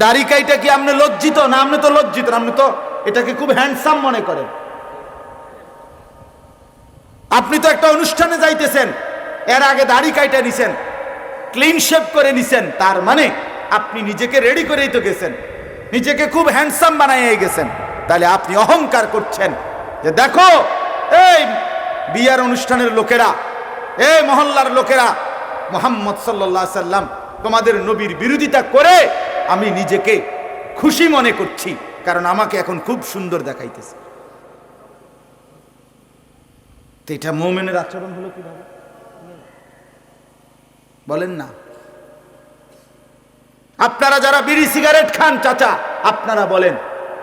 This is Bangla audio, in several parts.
দাড়ি কাইটা কি আপনি লজ্জিত না? আপনি তো লজ্জিত, আপনি তো এটাকে খুব হ্যান্ডসাম মনে করেন। আপনি তো একটা অনুষ্ঠানে যাইতেছেন, এর আগে দাড়ি কাইটা নিছেন, ক্লিন শেভ করে নিছেন, তার মানে আপনি নিজেকে রেডি করেই তো গেছেন, নিজেকে খুব হ্যান্ডসাম বানাইয়ে গেছেন। তাহলে আপনি অহংকার করছেন যে দেখো এই বিয়ার অনুষ্ঠানের লোকেরা, এই মহল্লার লোকেরা, মুহাম্মদ সাল্লাল্লাহু আলাইহি সাল্লাম তোমাদের নবীর বিরোধিতা করে আমি নিজেকে খুশি মনে করছি, কারণ আমাকে এখন খুব সুন্দর দেখাইতেছে। তো এটা মুমিনের আচরণ হলো কিভাবে বলেন না? আপনারা যারা বিড়ি সিগারেট খান চাচা, আপনারা বলেন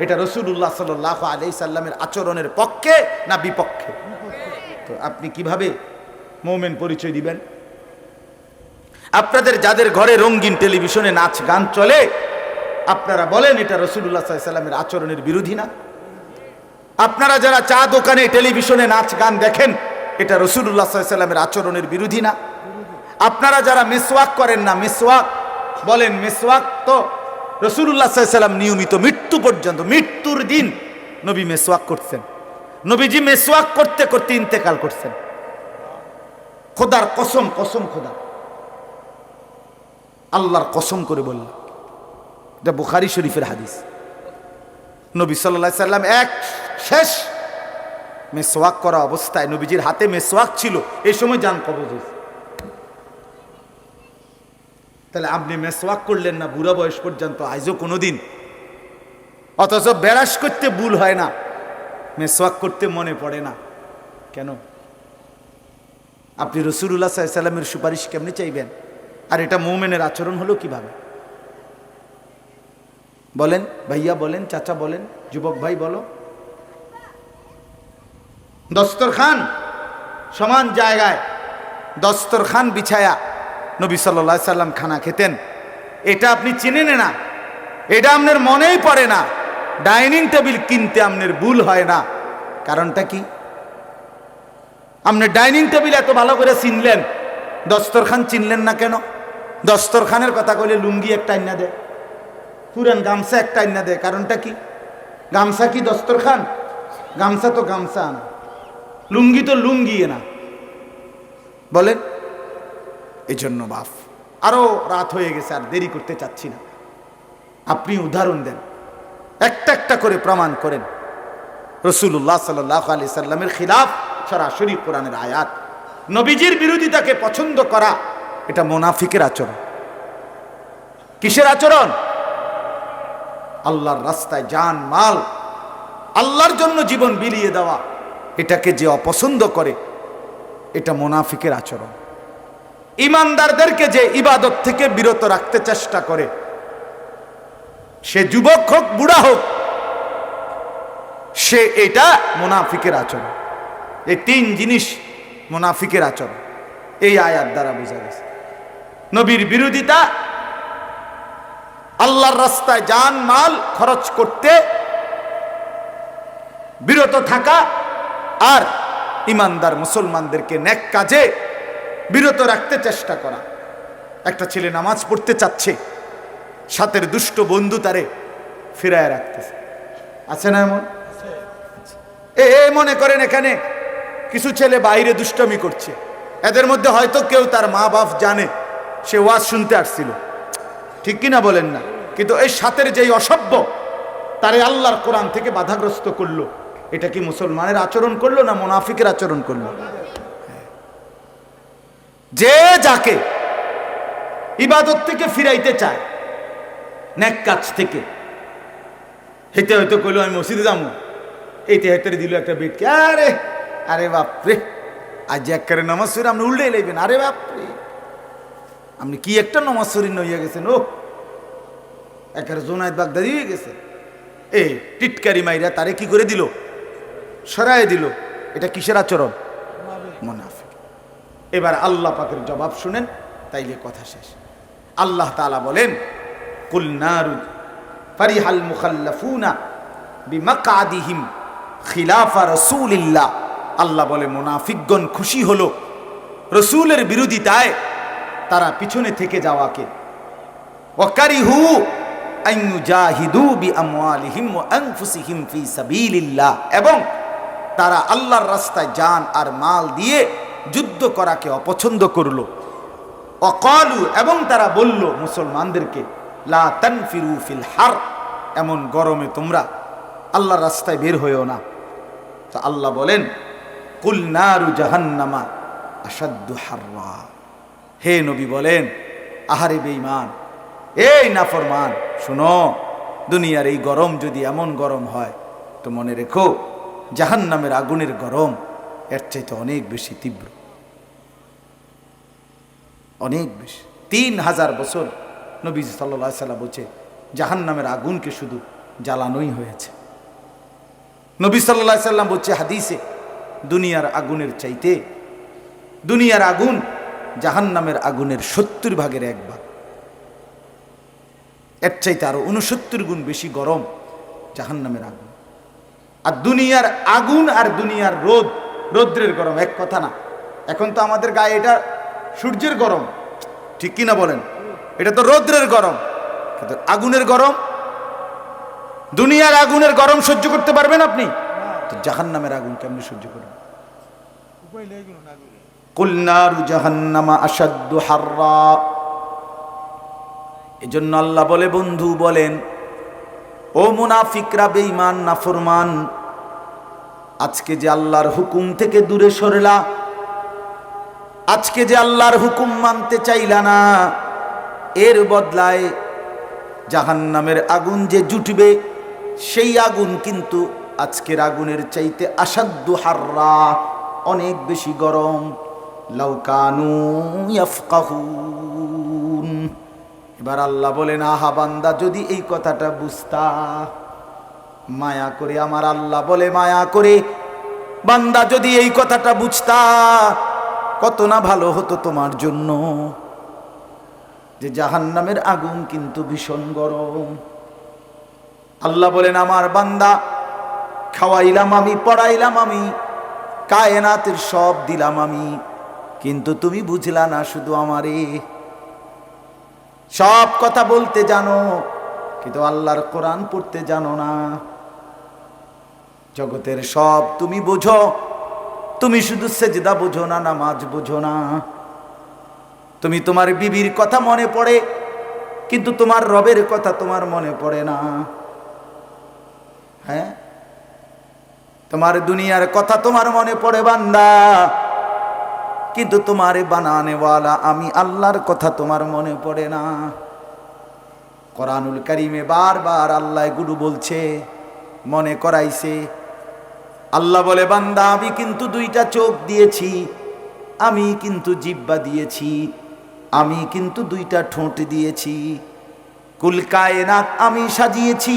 এটা রাসূলুল্লাহ সাল্লাল্লাহু আলাইহি সাল্লামের আচরণের পক্ষে না বিপক্ষে? তো আপনি কিভাবে মুমিন পরিচয় দিবেন? আপনাদের যাদের ঘরে রঙিন টেলিভিশনে নাচ গান চলে, আপনারা বলেন এটা রাসূলুল্লাহ সাল্লাল্লাহু আলাইহি সাল্লামের আচরণের বিরোধী না? আপনারা যারা চা দোকানে টেলিভিশনে নাচ গান দেখেন, এটা রাসূলুল্লাহ সাল্লাল্লাহু আলাইহি সাল্লামের আচরণের বিরোধী না? আপনারা যারা মিসওয়াক করেন না, মিসওয়াক বলেন, মিসওয়াক তো রাসূলুল্লাহ সাল্লাল্লাহু আলাইহি সাল্লাম নিয়মিত মৃত্যু পর্যন্ত, মৃত্যুর দিন নবী মিসওয়াক করতেন। নবীজি মিসওয়াক করতে করতে ইন্তেকাল করছেন। খোদার কসম, কসম খোদা, আল্লাহর কসম করে বললাম, এটা বুখারী শরীফের হাদিস। নবী সাল্লাল্লাহু আলাইহি সাল্লাম এক শেষ মিসওয়াক করা অবস্থায়, নবীজির হাতে মিসওয়াক ছিল, এই সময় জান কবজ হয়েছে। তাহলে আপনি মিসওয়াক করলেন না বুড়া বয়স পর্যন্ত, আজও কোনোদিন, অথচ বেরাস করতে ভুল হয় না, মিসওয়াক করতে মনে পড়ে না কেন? আপনি রাসূলুল্লাহ সাল্লাল্লাহু আলাইহি সাল্লামের সুপারিশ কেমনে চাইবেন? আর এটা মুমিনের আচরণ হলো কিভাবে বলেন? ভাইয়া বলেন, চাচা বলেন, যুবক ভাই বলো। দস্তরখান সমান জায়গায় দস্তরখান বিছায়া নবী সাল্লাল্লাহু আলাইহি সাল্লাম খানা খেতেন, এটা আপনি চিনেন না, এটা আপনার মনেই পড়ে না। ডাইনিং টেবিল কিনতে আপনার ভুল হয় না, কারণটা কি? আপনি ডাইনিং টেবিল এত ভালো করে চিনলেন, দস্তরখান চিনলেন না কেন? দস্তরখানের কথা কইলে লুঙ্গি একটা আইনা দেয়, পুরান গামছা একটা আইনা দেয়, কারণটা কি? গামছা কি দস্তরখান? গামছা তো গামছা না, লুঙ্গি তো লুঙ্গি না, বলেন। এই জন্য বাপ, আরো রাত হয়ে গেছে, আর দেরি করতে চাচ্ছি না। আপনি উদাহরণ দেন, একটা একটা করে প্রমাণ করেন। রাসূলুল্লাহ সাল্লাল্লাহু আলাইহি সাল্লামের খিলাফ সরাসরি কোরআনের আয়াত। নবীজির বিরোধিতাকে পছন্দ করা এটা মুনাফিকের আচরণ। কিসের আচরণ? আল্লাহর রাস্তায় জান মাল, আল্লাহর জন্য জীবন বিলিয়ে দেওয়া, এটাকে যে অপছন্দ করে এটা মুনাফিকের আচরণ। ইমানদারদেরকে যে ইবাদত থেকে বিরত রাখতে চেষ্টা করে, সে যুবক হোক বুড়া হোক, সে এটা মুনাফিকের আচরণ। এই তিন জিনিস মুনাফিকের আচরণ, এই আয়াত দ্বারা বোঝা গেছে। নবীর বিরোধিতা, আল্লাহর রাস্তায় জান মাল খরচ করতে বিরত থাকা, আর ইমানদার মুসলমানদেরকে নেক কাজে বিরত রাখতে চেষ্টা করা। একটা ছেলে নামাজ পড়তে চাচ্ছে, সাথের দুষ্ট বন্ধু তারে ফিরায় রাখতেছে, আছে না এমন? মনে করেন এখানে কিছু ছেলে বাইরে দুষ্টমি করছে, এদের মধ্যে হয়তো কেউ তার মা বাপ জানে সে ওয়াজ শুনতে আসছিল, ঠিক কিনা বলেন না? কিন্তু এই সাথের যেই অসভ্য, তারে আল্লাহর কোরআন থেকে বাধাগ্রস্ত করলো, এটা কি মুসলমানের আচরণ করলো না মুনাফিকের আচরণ করলো? যে যাকে ইবাদত থেকে ফিরাইতে চায়, নেক কাজ থেকে, হেতে হয়তো কইলো আমি মসজিদে যাবো, এইতে হেতে দিল একটা বেটকে, আরে আরে বাপরে, আজ একবারে নামাজ পড়ে আপনি উল্টে লাইবেন, আরে বাপরে আপনি কি একটা নামাজ শরীর নইয়া গেছেন, ও একেবারে জোনায়েত বাগদাদি হয়ে গেছে। এই টিটকারি মাইরা তারে কি করে দিল? সরাই দিল। এটা কিসের আচরণ? মুনাফিক। এবার আল্লাহ পাকের জবাব শুনেন, তাইলে কথা শেষ। আল্লাহ তাআলা বলেন, কুল নারু ফারিহাল মুখাল্লাফুনা বিমাকআদিহিম খিলাফা রাসূলিল্লাহ। আল্লাহ বলে মুনাফিকগণ খুশি হলো রাসূলের বিরোধিতায় তারা পিছনে থেকে যাওয়াকে। ওয়াকারিহু আইয়ুজাহিদু বিআমওয়ালিহিম ওয়া আনফুসিহিম ফি সাবিলিল্লাহ, এবং তারা আল্লাহর রাস্তায় জান আর মাল দিয়ে যুদ্ধ করাকে অপছন্দ করলো। ওয়াকালু, এবং তারা বলল মুসলমানদেরকে, লা তানফিরু ফিল হার, এমন গরমে তোমরা আল্লাহর রাস্তায় বের হইও না। তো আল্লাহ বলেন, কুল নারু জাহান্নামা আশাদ্দু হাররা, হে নবী বলেন, আহারে বেঈমান, এই নাফরমান, শুনো, দুনিয়ার এই গরম যদি এমন গরম হয় তো মনে রেখো জাহান্নামের আগুনের গরম এর চাইতে অনেক বেশি তীব্র, অনেক বেশি। 3000 বছর নবী সাল্লাল্লাহু আলাইহি সাল্লাম বলছে জাহান্নামের আগুনকে শুধু জ্বালানোই হয়েছে। নবী সাল্লাল্লাহু আলাইহি সাল্লাম বলছে হাদিসে, দুনিয়ার আগুনের চাইতে, দুনিয়ার আগুন জাহান্নামের আগুনের 70 ভাগের 1 ভাগ, এর চাইতে আরো 69 গুণ বেশি গরম জাহান্নামের আগুন। আর দুনিয়ার আগুন আর দুনিয়ার রৌদ্রের গরম এক কথা না। এখন তো আমাদের গায়ে এটা সূর্যের গরম, ঠিক কিনা বলেন? এটা তো রৌদ্রের গরম, কিন্তু আগুনের গরম, দুনিয়ার আগুনের গরম সহ্য করতে পারবেন আপনি? তো জাহান্নামের আগুন কেমনে সহ্য করবেন? কুল নারু জাহান্নামা আশাদ্দু হাররা। এজন্য আল্লাহ বলে, বন্ধু বলেন, ও মুনাফিকরা, বেঈমান, নাফরমান, আজকে যে আল্লাহর হুকুম থেকে দূরে সরলা, আজকে যে আল্লাহর হুকুম মানতে চাইলা না, এর বদলায় জাহান্নামের আগুন যে জুটবে, সেই আগুন কিন্তু আজকের আগুনের চাইতে আশাদ্দু হাররা, অনেক বেশি গরম। লাউ কানু ইয়াফকাহুন। এবার আল্লাহ বলেন, আহা বান্দা, যদি এই কথাটা বুঝতা, মায়া করে, আমার আল্লাহ বলে মায়া করে, বান্দা যদি এই কথাটা বুঝতা, কত না ভালো হতো তোমার জন্য, যে জাহান্নামের আগুন কিন্তু ভীষণ গরম। আল্লাহ বলেন, আমার বান্দা, খাওয়াইলাম আমি, পড়াইলাম আমি, কায়নাতের সব দিলাম আমি, কিন্তু তুমি বুঝলা না শুধু আমারে। সব কথা বলতে জানো, কিন্তু আল্লাহর কোরআন পড়তে জানো না। জগতের সব তুমি বোঝো, তুমি শুধু সেজদা বোঝো না, নামাজ বোঝো না। তুমি তোমার বিবির কথা মনে পড়ে, কিন্তু তোমার রবের কথা তোমার মনে পড়ে না। হ্যাঁ, তোমার দুনিয়ার কথা তোমার মনে পড়ে বান্দা, কিন্তু তোমারে বানানেওয়ালা আমি আল্লাহর কথা তোমার মনে পড়ে না। কোরআনুল কারীমে বারবার আল্লাহ গুরু বলছে, মনে করাইছে। আল্লাহ বলে, বান্দা, আমি কিন্তু 2টা চোখ দিয়েছি, আমি কিন্তু জিহ্বা দিয়েছি, আমি কিন্তু 2টা ঠোঁট দিয়েছি, কুল কায়নাত আমি সাজিয়েছি,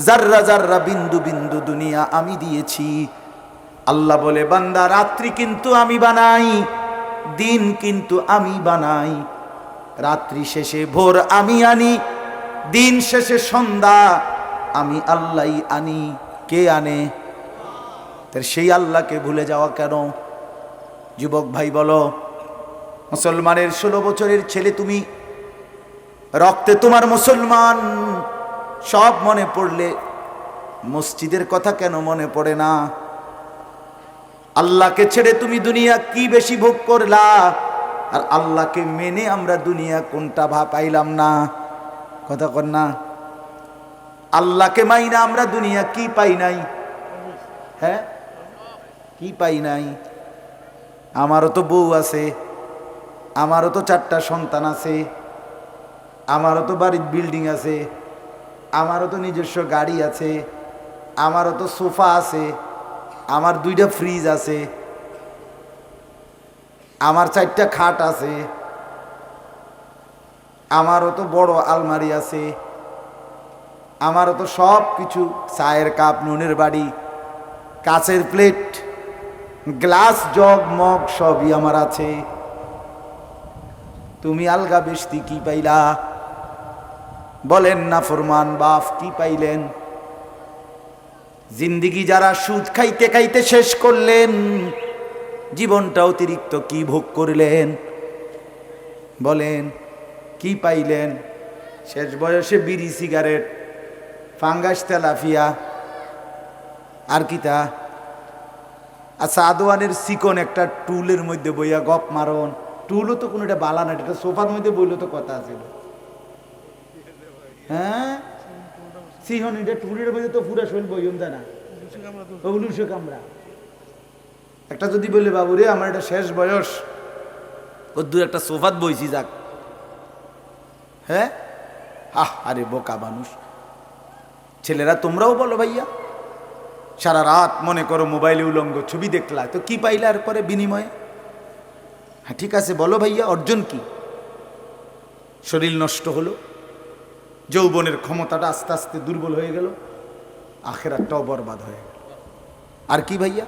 জাররা জাররা, বিন্দু বিন্দু দুনিয়া আমি দিয়েছি। আল্লাহ বলে, বান্দা, রাত্রি কিন্তু আমি বানাই, দিন কিন্তু আমি বানাই, রাত্রি শেষে ভোর আমি আনি, দিন শেষে সন্ধ্যা আমি আল্লাহই আনি। কে আনে? তার সেই আল্লাহকে ভুলে যাওয়া কেন? যুবক ভাই বলো, মুসলমানের 16 বছরের ছেলে তুমি, রক্তে তোমার মুসলমান, সব মনে পড়লে মসজিদের কথা কেন মনে পড়ে না? আল্লাহকে ছেড়ে তুমি দুনিয়া কি বেশি ভোগ করলা, আর আল্লাহকে মেনে আমরা দুনিয়া কোনটা পাইলাম না? কথা কর না। আল্লাহকে মাইনা আমরা দুনিয়া কি পাই নাই? হ্যাঁ, কি পাই নাই? আমারও তো বউ আছে, আমারও তো 4টা সন্তান আছে, আমারও তো বাড়ির বিল্ডিং আছে, আমারও তো নিজস্ব গাড়ি আছে, আমারও তো সোফা আছে, আমার 2টা ফ্রিজ আছে, আমার 4টা খাট আছে, আমারও তো বড় আলমারি আছে, আমারও তো সব কিছু, চায়ের কাপ, নুনের বাড়ি, কাচের প্লেট, গ্লাস, জগ, মগ সবই আমার আছে। তুমি আলগা বেশতি কি পাইলা? বলেন না ফরমান বাপ, কি পাইলেন? জিন্দিগি যারা সুদ খাইতে খাইতে শেষ করলেন, জীবনটা অতিরিক্ত কি ভোগ করলেন? বলেন, কি পাইলেন? শেষ বয়সে বিড়ি সিগারেট ফাঙ্গাস তেলাফিয়া আর কি তা আচ্ছা আদোয়ানের চিকন একটা টুলের মধ্যে বইয়া গপ মারন টুলও তো কোনো এটা বালা না এটা সোফার মধ্যে বইলো তো কথা আছিল হ্যাঁ সিহন এটা টুলের মধ্যে তো পুরা শৈল বইম তা না উলুসে কামড়া একটা যদি বলে বাবু রে আমার এটা শেষ বয়স ও দু একটা সোফাত বইছি যাক হ্যাঁ আরে বোকা মানুষ ছেলেরা তোমরাও বলো ভাইয়া সারা রাত মনে করো মোবাইলে উলঙ্গ ছবি দেখলা তো কি পাইলা আর পরে বিনিময়ে হ্যাঁ ঠিক আছে বলো ভাইয়া অর্জন কি শরীর নষ্ট হলো যৌবনের ক্ষমতাটা আস্তে আস্তে দুর্বল হয়ে গেল আখেরাতটাও বরবাদ হয়ে গেল আর কি ভাইয়া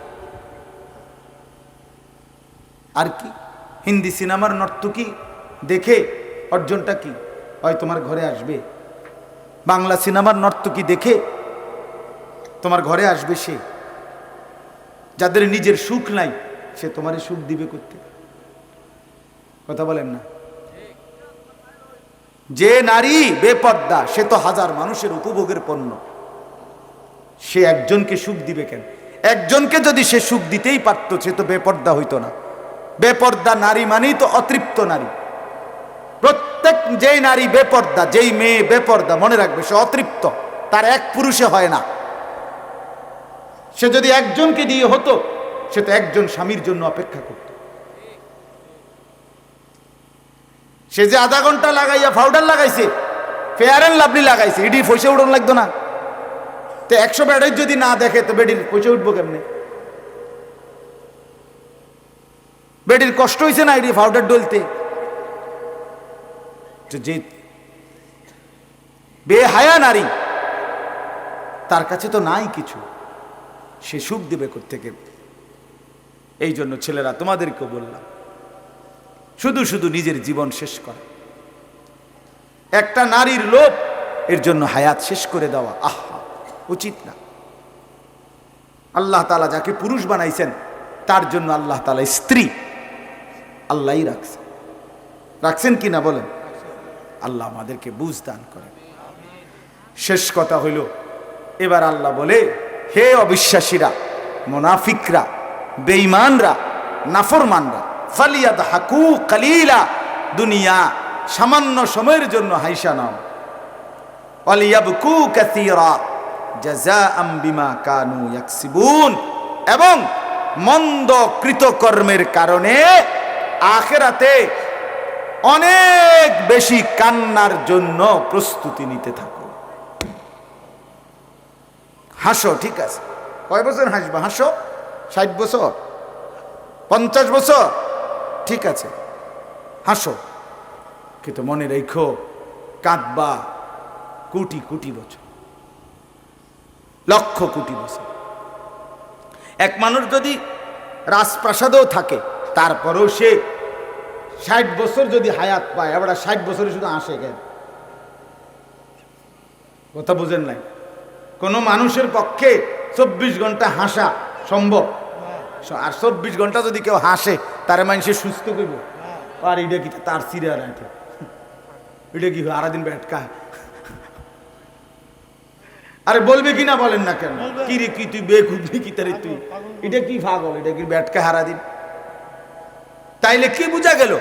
আর কি হিন্দি সিনেমার নর্তকী দেখে অর্জনটা কি হয় তোমার ঘরে আসবে বাংলা সিনেমার নর্তকী দেখে তোমার ঘরে আসবে সে যাদের নিজের সুখ নাই সে তোমারই সুখ দিবে করতে কথা বলেন না যে নারী বেপর্দা সে তো হাজার মানুষের উপভোগের পণ্য সে একজনকে সুখ দিবে কেন একজনকে যদি সে সুখ দিতেই পারতো সে তো বেপর্দা হইতো না বেপর্দা নারী মানেই তো অতৃপ্ত নারী প্রত্যেক যেই নারী বেপর্দা যেই মেয়ে বেপর্দা মনে রাখবে সে অতৃপ্ত তার এক পুরুষে হয় না সে যদি একজনকে দিয়ে হতো সে তো একজন স্বামীর জন্য অপেক্ষা করত সে যে আধা ঘন্টা লাগাইয়া পাউডার লাগাইছে ফেয়ার এন্ড লাভলি লাগাইছে এটি পয়সা উঠন লাগতো না তো 100 বেডের যদি না দেখে তো বেডির পয়সা উঠবো কেমনে বেডির কষ্ট হয়েছে না এটি পাউডার ডলতে যে বেহায়া নারী তার কাছে তো নাই কিছু সে সুখ দেবে কোত্থেকে এই জন্য ছেলেরা তোমাদেরকে বললাম শুধু শুধু নিজের জীবন শেষ করে একটা নারীর লোভ এর জন্য হায়াত শেষ করে দেওয়া আহা উচিত না আল্লাহ তাআলা যাকে পুরুষ বানাইছেন তার জন্য আল্লাহ তাআলা স্ত্রী আল্লাহই রাখছেন কি না বলেন আল্লাহ আমাদেরকে বুঝ দান করেন শেষ কথা হইল এবার আল্লাহ বলে হে অবিশ্বাসীরা মুনাফিকরা বেঈমানরা নাফরমানরা ফালিয়াদহাকু কালিলা দুনিয়া সামান্য সময়ের জন্য হাইসা নাও ওয়ালিয়াবকু কাসীরা জাযাআম বিমা কানু ইয়াকসিবুন এবং মন্দ কৃতকর্মের কারণে আখিরাতে অনেক বেশি কান্নার জন্য প্রস্তুতি নিতে থাকো হাসো ঠিক আছে কয় বছর হাসবা হাসো 60 বছর 50 বছর ঠিক আছে হাসো কিন্তু মনে রেখো কাঁদবা কোটি কোটি বছর লক্ষ কোটি বছর এক মানুষ যদি রাজপ্রাসাদেও থাকে তারপরেও সে 60 বছর যদি হায়াত পায় আবার 60 বছরে শুধু আসে কেন কথা বুঝেন নাই কোন মানুষের পক্ষে 24 ঘন্টা হাসা সম্ভব আর 24 ঘন্টা যদি কেউ হাসে তার মানুষের সুস্থ করব আর এটা কি তার সিরিয়ার এটা কি আরাদিন ব্যাটকা আরে বলবে কিনা বলেন না কেন কি রে কি তুই বেকুবলি কি তারে তুই এটা কি পাগল এটা কি ব্যাটকা হারা দিন তাইলে কি বোঝা গেল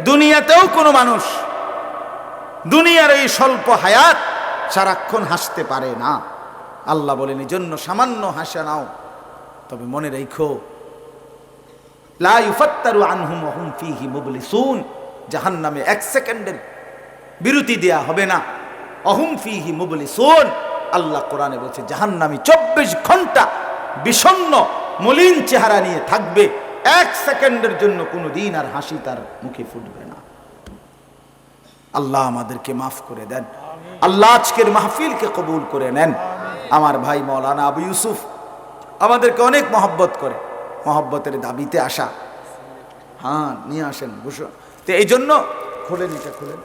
দুনিয়াতেও কোনো মানুষ দুনিয়ার এই স্বল্প হায়াত সারাক্ষণ হাসতে পারে না আল্লাহ বলেন এই জন্য সামান্য হাসা নাও তবে মনে রেখো লা ইউফাত্তারু আনহুম ওয়া হুম ফীহি মুবলিসুন জাহান্নামে 1 সেকেন্ডের বিরতি দেয়া হবে না অহুম ফীহি মুবলিসুন আল্লাহ কোরআনে বলছে জাহান্নামী 24 ঘন্টা বিষণ্ণ মলিন চেহারা নিয়ে থাকবে 1 সেকেন্ডের জন্য কোনোদিন আর হাসি তার মুখে ফুটবে না আল্লাহ আমাদেরকে মাফ করে দেন আল্লাহ আজকের মাহফিলকে কবুল করে নেন আমার ভাই মাওলানা আবু ইউসুফ আমাদেরকে অনেক মহব্বত করে মহব্বতের দাবিতে আসা হ্যাঁ নিয়ে আসেন বসো তো এই জন্য খোলেন এটা খোলেন